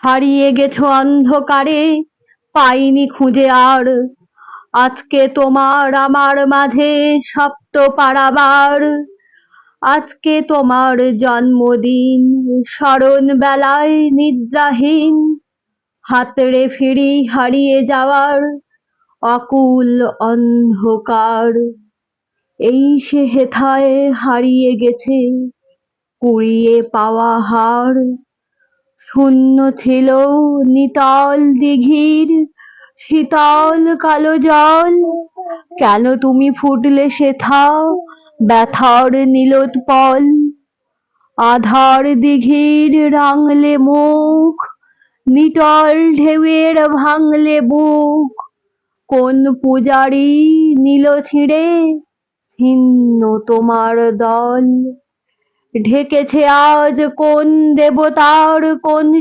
হারিয়ে গেছো অন্ধকারে, পাইনি খুঁজে আর। আজকে তোমার আমার মাঝে সপ্ত পারাবার। আজকে তোমার জন্মদিন, স্মরণ বেলায় নিদ্রাহীন, হাতড়ে ফিরি হারিয়ে যাওয়ার অকুল অন্ধকার। এই সে হেথায় হারিয়ে গেছে কুড়িয়ে পাওয়া হার। শূন্য ছিল নিতল দিঘির শীতল কালো জল, কেন তুমি ফুটলে সেথা ব্যথার নীলোৎপল। আধার দিঘির রাঙলে মুখ, নিটল ঢেউয়ের ভাঙলে বুক, কোন পূজারি নিল ছিঁড়ে ছিন্ন তোমার দল। ঢেকেছে আজ কোন দেবতার কোন